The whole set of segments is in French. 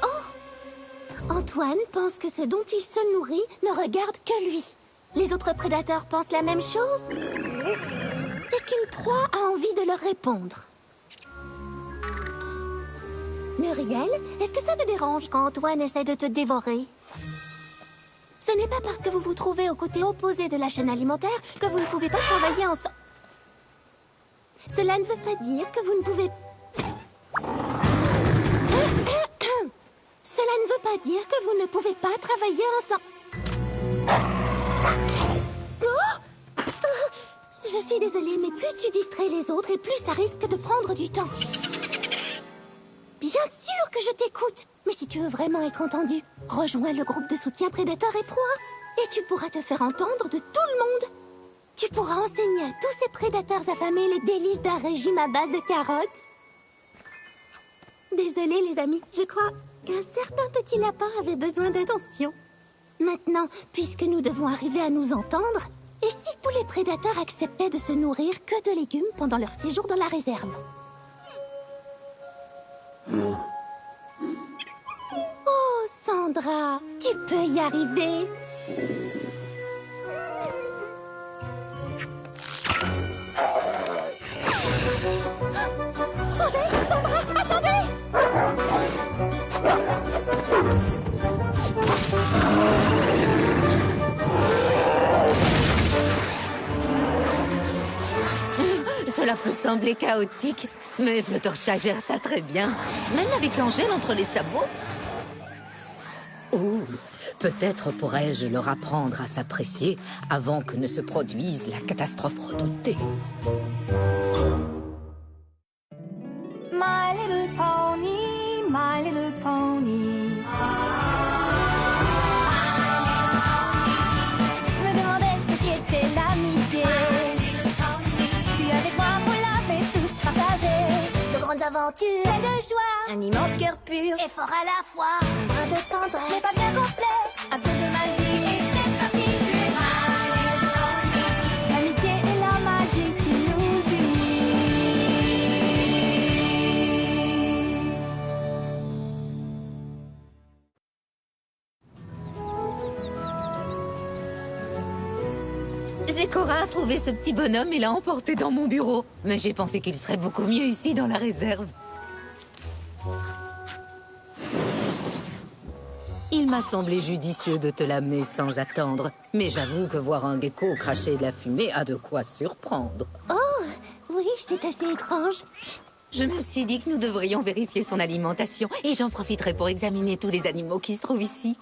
Oh! Antoine pense que ce dont il se nourrit ne regarde que lui. Les autres prédateurs pensent la même chose? Est-ce qu'une proie a envie de leur répondre? Muriel, est-ce que ça te dérange quand Antoine essaie de te dévorer? Ce n'est pas parce que vous vous trouvez au côté opposé de la chaîne alimentaire que vous ne pouvez pas travailler ensemble. Cela ne veut pas dire que vous ne pouvez... Cela ne veut pas dire que vous ne pouvez pas travailler ensemble. Oh! Je suis désolée, mais plus tu distrais les autres et plus ça risque de prendre du temps. Bien sûr que je t'écoute. Mais si tu veux vraiment être entendu, rejoins le groupe de soutien Prédateur et Proie. Et tu pourras te faire entendre de tout le monde. Tu pourras enseigner à tous ces prédateurs affamés les délices d'un régime à base de carottes. Désolée les amis, je crois qu'un certain petit lapin avait besoin d'attention. Maintenant, puisque nous devons arriver à nous entendre, et si tous les prédateurs acceptaient de se nourrir que de légumes pendant leur séjour dans la réserve? Oh, Sandra, tu peux y arriver. Angèle, Sandra, attendez! Cela peut sembler chaotique, mais Fluttershy gère ça très bien. Même avec Angèle entre les sabots. Oh, peut-être pourrais-je leur apprendre à s'apprécier avant que ne se produise la catastrophe redoutée. My little pony, my little pony. Je me demandais ce qu'était l'amitié. Puis avec moi, vous l'avez tous partagé. De grandes aventures, plein de joie, un immense cœur pur et fort à la fois. Un brin de tendresse, mais pas bien complet, un peu de magie et c'est parti. L'amitié et la magie qui nous unissent. Zécora a trouvé ce petit bonhomme et l'a emporté dans mon bureau. Mais j'ai pensé qu'il serait beaucoup mieux ici, dans la réserve. Il m'a semblé judicieux de te l'amener sans attendre. Mais j'avoue que voir un gecko cracher de la fumée a de quoi surprendre. Oh, oui, c'est assez étrange. Je me suis dit que nous devrions vérifier son alimentation. Et j'en profiterai pour examiner tous les animaux qui se trouvent ici.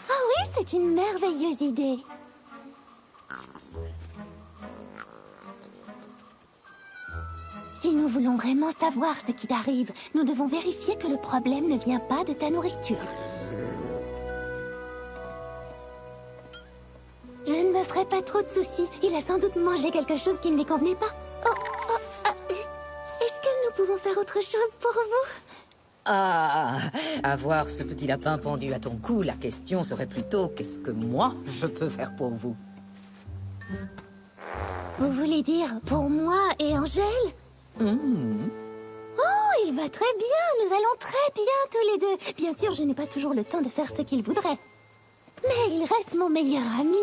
Ah oui, c'est une merveilleuse idée. Si nous voulons vraiment savoir ce qui t'arrive, nous devons vérifier que le problème ne vient pas de ta nourriture. Je ne me ferai pas trop de soucis. Il a sans doute mangé quelque chose qui ne lui convenait pas. Est-ce que nous pouvons faire autre chose pour vous? Ah, avoir ce petit lapin pendu à ton cou, la question serait plutôt qu'est-ce que moi, je peux faire pour vous? Vous voulez dire pour moi et Angèle? Oh, il va très bien. Nous allons très bien tous les deux. Bien sûr, je n'ai pas toujours le temps de faire ce qu'il voudrait. Mais il reste mon meilleur ami.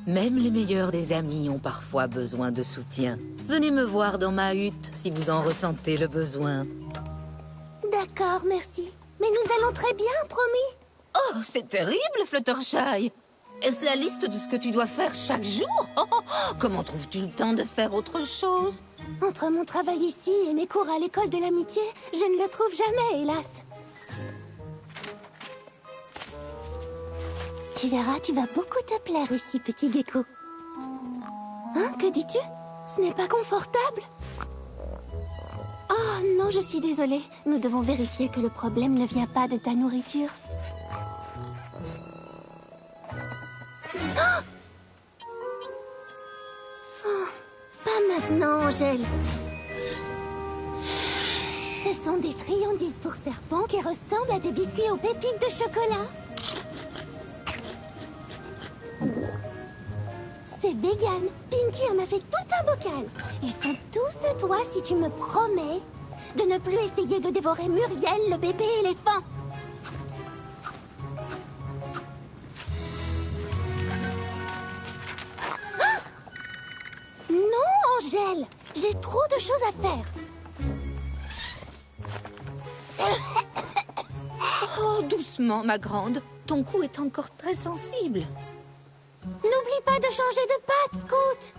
Même les meilleurs des amis ont parfois besoin de soutien. Venez me voir dans ma hutte si vous en ressentez le besoin. D'accord, merci. Mais nous allons très bien, promis. Oh, c'est terrible, Fluttershy. Est-ce la liste de ce que tu dois faire chaque jour? Comment trouves-tu le temps de faire autre chose? Entre mon travail ici et mes cours à l'école de l'amitié, je ne le trouve jamais, hélas. Tu verras, tu vas beaucoup te plaire ici, petit gecko. Hein, que dis-tu? Ce n'est pas confortable? Oh non, je suis désolée. Nous devons vérifier que le problème ne vient pas de ta nourriture. Pas maintenant, Angèle. Ce sont des friandises pour serpents qui ressemblent à des biscuits aux pépites de chocolat. C'est vegan. Pinky en a fait tout la vocale. Ils sont tous à toi si tu me promets de ne plus essayer de dévorer Muriel, le bébé éléphant. Ah! Non, Angèle, j'ai trop de choses à faire. Oh, doucement, ma grande. Ton cou est encore très sensible. N'oublie pas de changer de patte, Scout.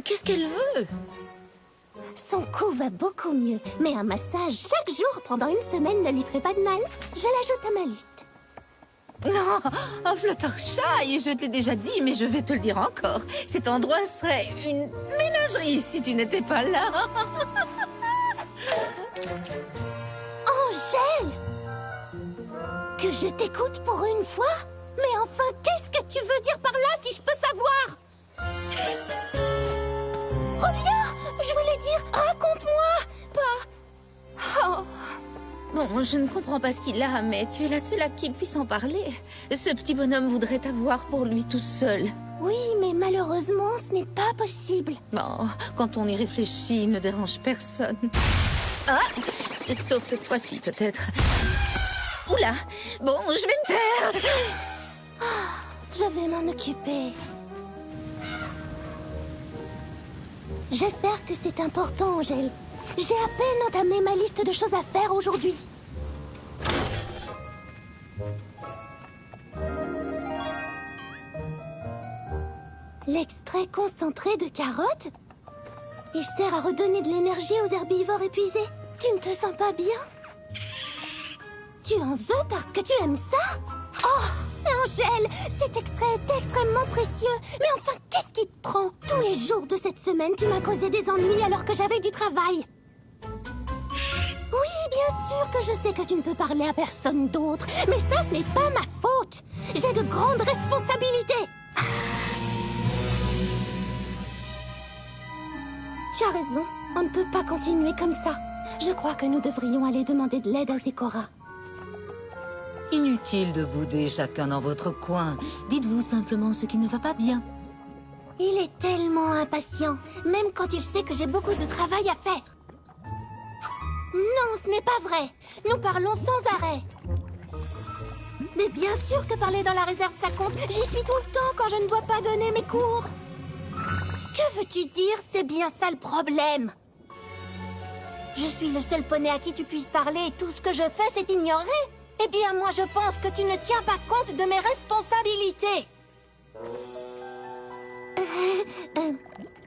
Qu'est-ce qu'elle veut? Son cou va beaucoup mieux, mais un massage chaque jour pendant une semaine ne lui ferait pas de mal. Je l'ajoute à ma liste. Non, un Fluttershy, je te l'ai déjà dit, mais je vais te le dire encore. Cet endroit serait une ménagerie si tu n'étais pas là. Angèle! Que je t'écoute pour une fois? Mais enfin, qu'est-ce que tu veux dire par là, si je peux savoir? Reviens! Je voulais dire, raconte-moi! Pas... Oh. Bon, je ne comprends pas ce qu'il a, mais tu es la seule à qui il puisse en parler. Ce petit bonhomme voudrait t'avoir pour lui tout seul. Oui, mais malheureusement, ce n'est pas possible. Bon, quand on y réfléchit, il ne dérange personne. Ah! Sauf cette fois-ci, peut-être. Oula! Bon, je vais me taire! Je vais m'en occuper. J'espère que c'est important, Angèle. J'ai à peine entamé ma liste de choses à faire aujourd'hui. L'extrait concentré de carottes? Il sert à redonner de l'énergie aux herbivores épuisés. Tu ne te sens pas bien? Tu en veux parce que tu aimes ça? Oh, Angèle, cet extrait est extrêmement précieux. Mais enfin, qu'est-ce qui te prend? Tous les jours de cette semaine, tu m'as causé des ennuis alors que j'avais du travail. Oui, bien sûr que je sais que tu ne peux parler à personne d'autre. Mais ça, ce n'est pas ma faute. J'ai de grandes responsabilités. Tu as raison. On ne peut pas continuer comme ça. Je crois que nous devrions aller demander de l'aide à Zecora. Inutile de bouder chacun dans votre coin. Dites-vous simplement ce qui ne va pas bien. Il est tellement impatient, même quand il sait que j'ai beaucoup de travail à faire. Non, ce n'est pas vrai. Nous parlons sans arrêt. Mais bien sûr que parler dans la réserve, ça compte. J'y suis tout le temps quand je ne dois pas donner mes cours. Que veux-tu dire? C'est bien ça le problème. Je suis le seul poney à qui tu puisses parler et tout ce que je fais, c'est ignorer. Eh bien, moi, je pense que tu ne tiens pas compte de mes responsabilités.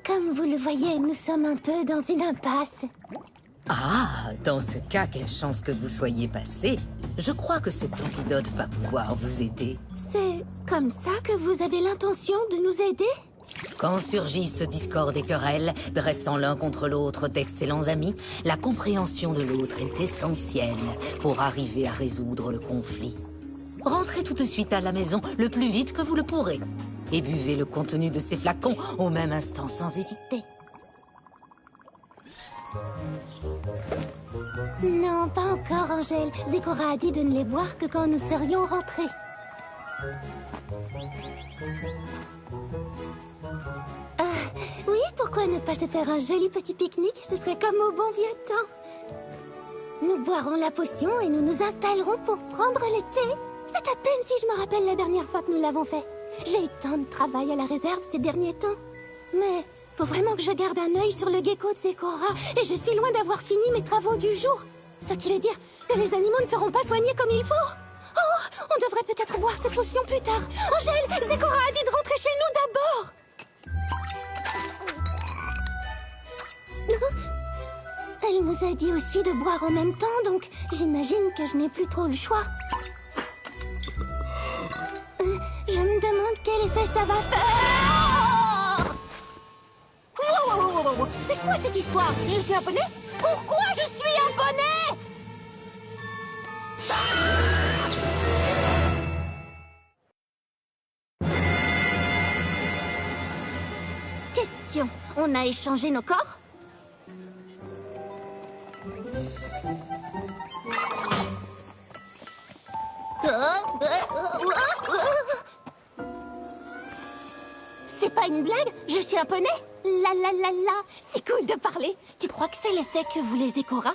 Comme vous le voyez, nous sommes un peu dans une impasse. Ah, dans ce cas, quelle chance que vous soyez passé. Je crois que cet antidote va pouvoir vous aider. C'est comme ça que vous avez l'intention de nous aider? Quand surgissent discorde et querelles, dressant l'un contre l'autre d'excellents amis, la compréhension de l'autre est essentielle pour arriver à résoudre le conflit. Rentrez tout de suite à la maison le plus vite que vous le pourrez et buvez le contenu de ces flacons au même instant sans hésiter. Non, pas encore, Angèle. Zecora a dit de ne les boire que quand nous serions rentrés. Oui, pourquoi ne pas se faire un joli petit pique-nique? Ce serait comme au bon vieux temps. Nous boirons la potion et nous nous installerons pour prendre le thé. C'est à peine si je me rappelle la dernière fois que nous l'avons fait. J'ai eu tant de travail à la réserve ces derniers temps. Mais faut vraiment que je garde un œil sur le gecko de Zecora et je suis loin d'avoir fini mes travaux du jour. Ce qui veut dire que les animaux ne seront pas soignés comme il faut. Oh, on devrait peut-être boire cette potion plus tard. Angèle, Zecora a dit de rentrer chez nous d'abord. Elle nous a dit aussi de boire en même temps, donc j'imagine que je n'ai plus trop le choix. Je me demande quel effet ça va faire. Wow. C'est quoi cette histoire? Je suis un poney? Pourquoi je suis un poney? Question. On a échangé nos corps? C'est pas une blague? Je suis un poney? La la la la, c'est cool de parler. Tu crois que c'est l'effet que vous les Écoras?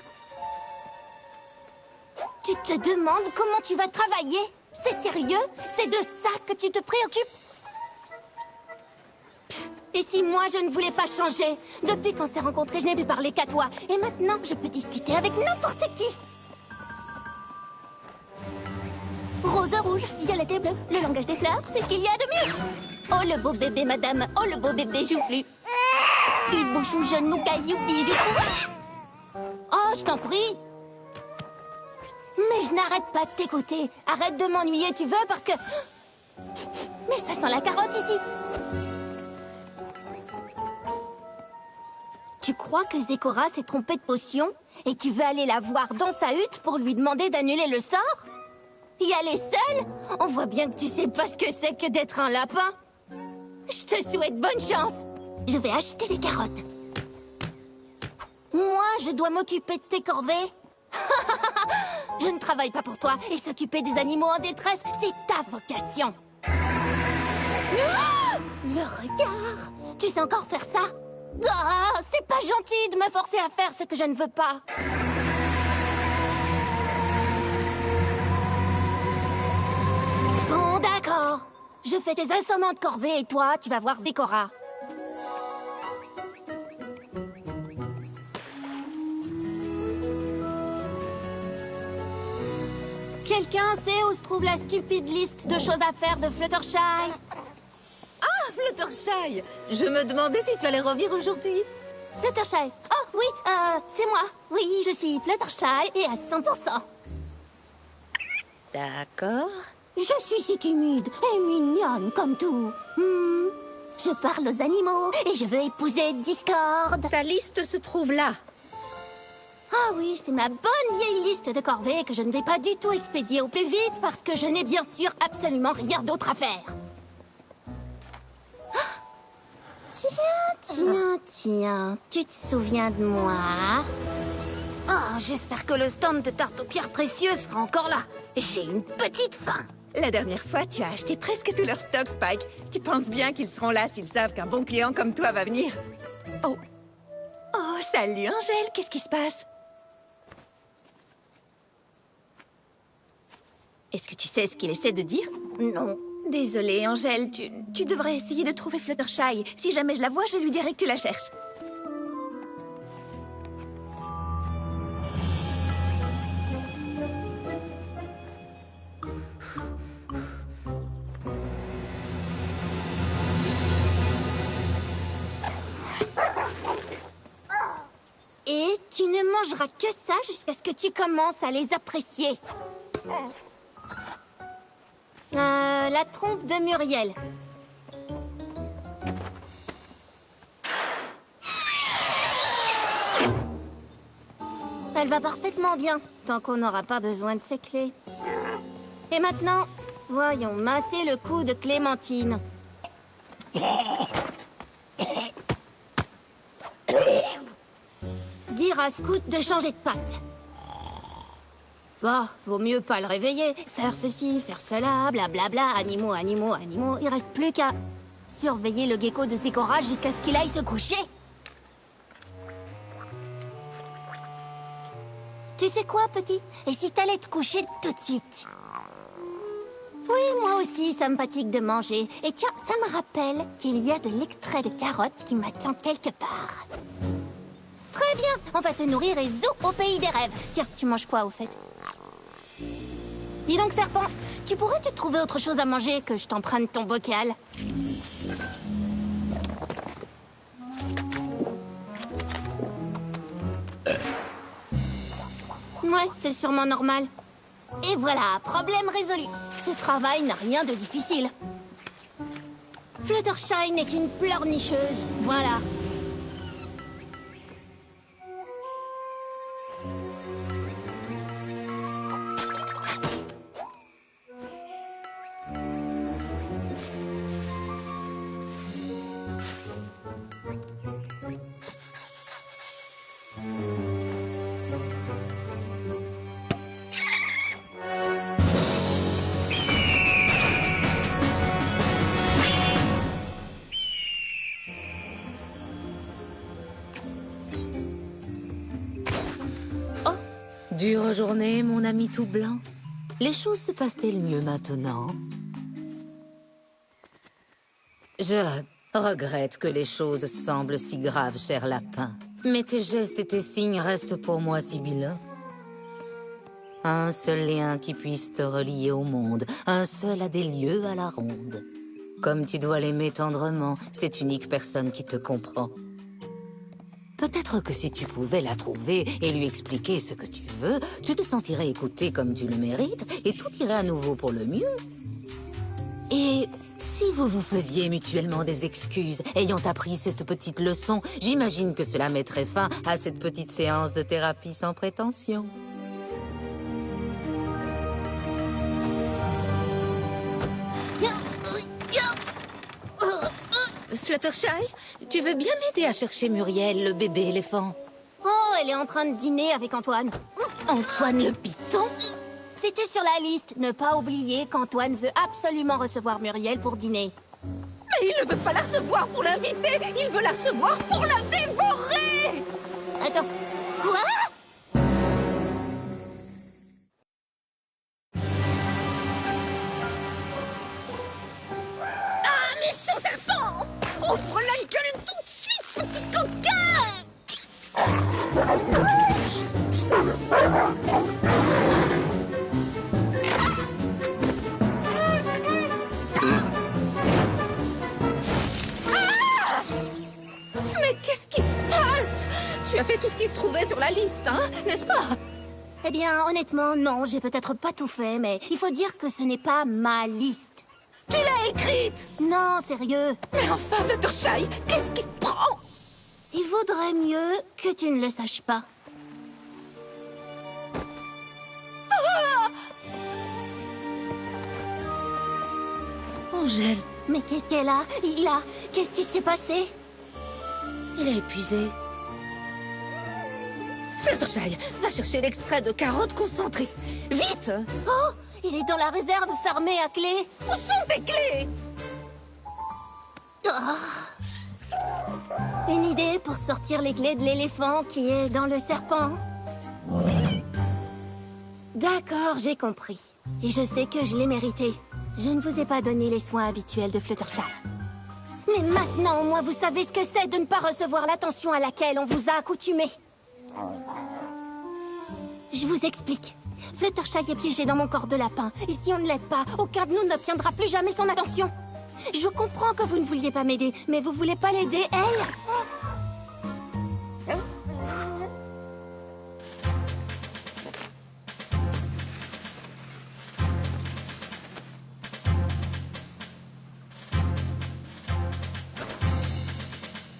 Tu te demandes comment tu vas travailler? C'est sérieux? C'est de ça que tu te préoccupes? Pff, et si moi je ne voulais pas changer? Depuis qu'on s'est rencontrés, je n'ai pu parler qu'à toi. Et maintenant, je peux discuter avec n'importe qui. Rose, rouge, violette et bleu, le langage des fleurs, c'est ce qu'il y a de mieux. Oh le beau bébé madame, oh le beau bébé joufflu. Il bouge ou jeune ou caillou, bijou. Oh, je t'en prie. Mais je n'arrête pas de t'écouter. Arrête de m'ennuyer, tu veux, parce que... Mais ça sent la carotte ici. Tu crois que Zécora s'est trompée de potion? Et tu veux aller la voir dans sa hutte pour lui demander d'annuler le sort? Y aller seule? On voit bien que tu sais pas ce que c'est que d'être un lapin. Je te souhaite bonne chance. Je vais acheter des carottes. Moi, je dois m'occuper de tes corvées. Je ne travaille pas pour toi. Et s'occuper des animaux en détresse, c'est ta vocation. Le regard. Tu sais encore faire ça? Oh, c'est pas gentil de me forcer à faire ce que je ne veux pas. Bon, d'accord. Je fais tes assommants de corvée et toi, tu vas voir Zécora. Quelqu'un sait où se trouve la stupide liste de choses à faire de Fluttershy? Ah, Fluttershy! Je me demandais si tu allais revenir aujourd'hui. Fluttershy. Oh, oui, c'est moi. Oui, je suis Fluttershy et à 100%. D'accord. Je suis si timide et mignonne comme tout. Je parle aux animaux et je veux épouser Discord. Ta liste se trouve là. Ah oui, c'est ma bonne vieille liste de corvées que je ne vais pas du tout expédier au plus vite parce que je n'ai bien sûr absolument rien d'autre à faire. Tiens, tu te souviens de moi? Oh, j'espère que le stand de tarte aux pierres précieuses sera encore là. J'ai une petite faim. La dernière fois, tu as acheté presque tout leur stock, Spike. Tu penses bien qu'ils seront là s'ils savent qu'un bon client comme toi va venir. Oh, salut Angèle, qu'est-ce qui se passe? Est-ce que tu sais ce qu'il essaie de dire? Non. Désolée, Angèle, tu devrais essayer de trouver Fluttershy. Si jamais je la vois, je lui dirai que tu la cherches. Et tu ne mangeras que ça jusqu'à ce que tu commences à les apprécier. La trompe de Muriel. Elle va parfaitement bien, tant qu'on n'aura pas besoin de ses clés. Et maintenant, voyons masser le cou de Clémentine. Dire à Scout de changer de patte. Bah, vaut mieux pas le réveiller. Faire ceci, faire cela, blablabla, animaux. Il reste plus qu'à surveiller le gecko de Zécora jusqu'à ce qu'il aille se coucher. Tu sais quoi, petit? Et si t'allais te coucher tout de suite? Oui, moi aussi, ça me fatigue de manger. Et tiens, ça me rappelle qu'il y a de l'extrait de carotte qui m'attend quelque part. Très bien, on va te nourrir et zou au pays des rêves. Tiens, tu manges quoi au fait? Dis donc, serpent, tu pourrais te trouver autre chose à manger que je t'emprunte ton bocal? Ouais, c'est sûrement normal. Et voilà, problème résolu. Ce travail n'a rien de difficile. Fluttershy n'est qu'une pleurnicheuse, voilà. Dure journée, mon ami tout blanc. Les choses se passent-elles mieux maintenant? Je regrette que les choses semblent si graves, cher lapin. Mais tes gestes et tes signes restent pour moi sibyllins. Un seul lien qui puisse te relier au monde. Un seul a des lieux à la ronde. Comme tu dois l'aimer tendrement, cette unique personne qui te comprend. Peut-être que si tu pouvais la trouver et lui expliquer ce que tu veux, tu te sentirais écouté comme tu le mérites et tout irait à nouveau pour le mieux. Et si vous vous faisiez mutuellement des excuses, ayant appris cette petite leçon, j'imagine que cela mettrait fin à cette petite séance de thérapie sans prétention. Fluttershy, tu veux bien m'aider à chercher Muriel, le bébé éléphant? Oh, elle est en train de dîner avec Antoine. Antoine le python? C'était sur la liste. Ne pas oublier qu'Antoine veut absolument recevoir Muriel pour dîner. Mais il ne veut pas la recevoir pour l'inviter, il veut la recevoir pour la dévorer! Attends, quoi? Ah, méchant serpent! Ouvre la gueule tout de suite, petit coquin! Mais qu'est-ce qui se passe? Tu as fait tout ce qui se trouvait sur la liste, hein, n'est-ce pas? Eh bien, honnêtement, non, j'ai peut-être pas tout fait, mais il faut dire que ce n'est pas ma liste. Tu l'as écrite! Non, sérieux. Mais enfin, Fluttershy, qu'est-ce qui te prend? Il vaudrait mieux que tu ne le saches pas. Angèle, Mais qu'est-ce qu'elle a? Qu'est-ce qui s'est passé? il est épuisé. Fluttershy, va chercher l'extrait de carottes concentrées. Vite! Oh, il est dans la réserve fermée à clé. Où sont tes clés? Une idée pour sortir les clés de l'éléphant qui est dans le serpent. D'accord, j'ai compris. Et je sais que je l'ai mérité. Je ne vous ai pas donné les soins habituels de Fluttershy. Mais maintenant, au moins, vous savez ce que c'est de ne pas recevoir l'attention à laquelle on vous a accoutumé. Je vous explique. Fluttershy est piégé dans mon corps de lapin. Et si on ne l'aide pas, aucun de nous n'obtiendra plus jamais son attention. Je comprends que vous ne vouliez pas m'aider, mais vous voulez pas l'aider, elle?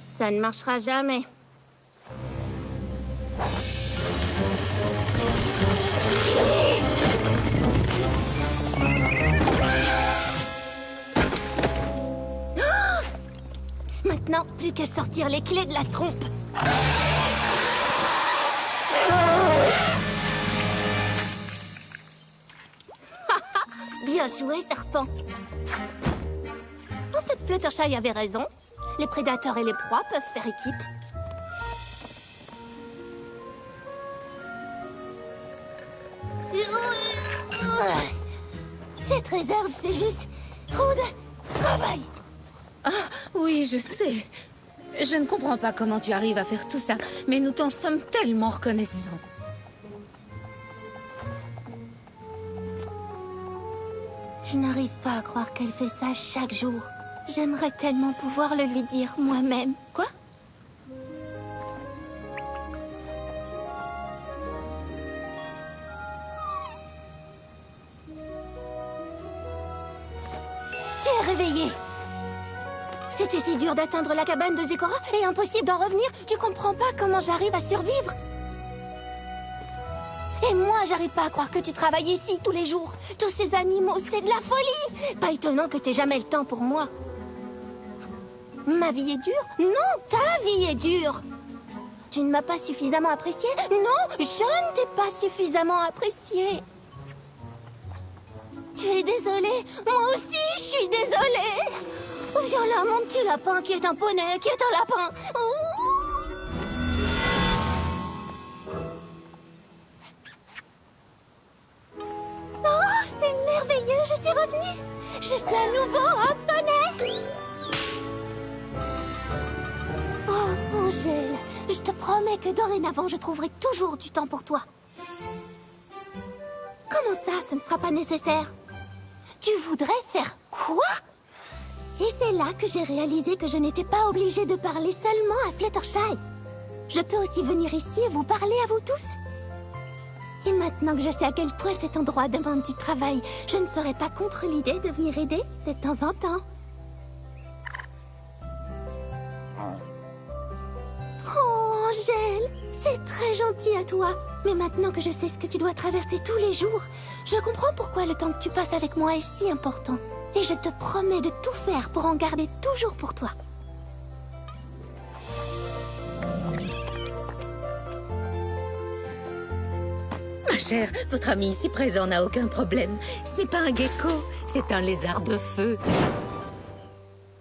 Ça ne marchera jamais. Maintenant, plus qu'à sortir les clés de la trompe. Bien joué, serpent. En fait, Fluttershy avait raison. Les prédateurs et les proies peuvent faire équipe. Cette réserve, c'est juste trop de travail. Oui, je sais. Je ne comprends pas comment tu arrives à faire tout ça, mais nous t'en sommes tellement reconnaissants. Je n'arrive pas à croire qu'elle fait ça chaque jour. J'aimerais tellement pouvoir le lui dire moi-même. Quoi? Tu es réveillé. C'était si dur d'atteindre la cabane de Zecora et impossible d'en revenir. Tu comprends pas comment j'arrive à survivre. Et moi, j'arrive pas à croire que tu travailles ici tous les jours. Tous ces animaux, c'est de la folie. Pas étonnant que t'aies jamais le temps pour moi. Ma vie est dure? Non, ta vie est dure. Tu ne m'as pas suffisamment apprécié? Non, je ne t'ai pas suffisamment apprécié. Tu es désolée? Moi aussi, je suis désolée. Oh, viens là, mon petit lapin qui est un poney, qui est un lapin. Oh. Je suis à nouveau un poney! Oh, Angèle, je te promets que dorénavant, je trouverai toujours du temps pour toi. Comment ça, ce ne sera pas nécessaire? Tu voudrais faire quoi? Et c'est là que j'ai réalisé que je n'étais pas obligée de parler seulement à Fluttershy. Je peux aussi venir ici et vous parler à vous tous. Et maintenant que je sais à quel point cet endroit demande du travail, je ne serais pas contre l'idée de venir aider de temps en temps. Oh, Angèle, c'est très gentil à toi. Mais maintenant que je sais ce que tu dois traverser tous les jours, je comprends pourquoi le temps que tu passes avec moi est si important. Et je te promets de tout faire pour en garder toujours pour toi. Ma chère, votre ami ici présent n'a aucun problème. Ce n'est pas un gecko, c'est un lézard de feu.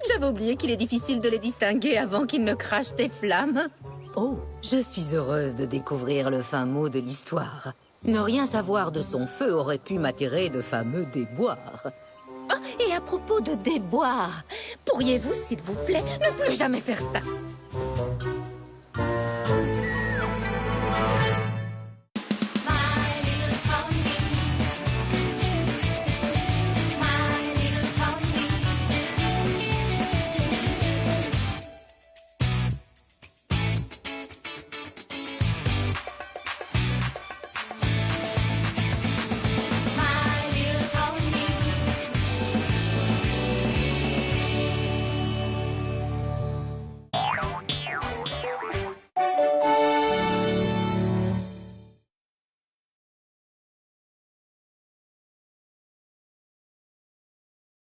J'avais oublié qu'il est difficile de les distinguer avant qu'ils ne crachent des flammes. Oh, je suis heureuse de découvrir le fin mot de l'histoire. Ne rien savoir de son feu aurait pu m'attirer de fameux déboires. Ah, et à propos de déboires, pourriez-vous, s'il vous plaît, ne plus jamais faire ça?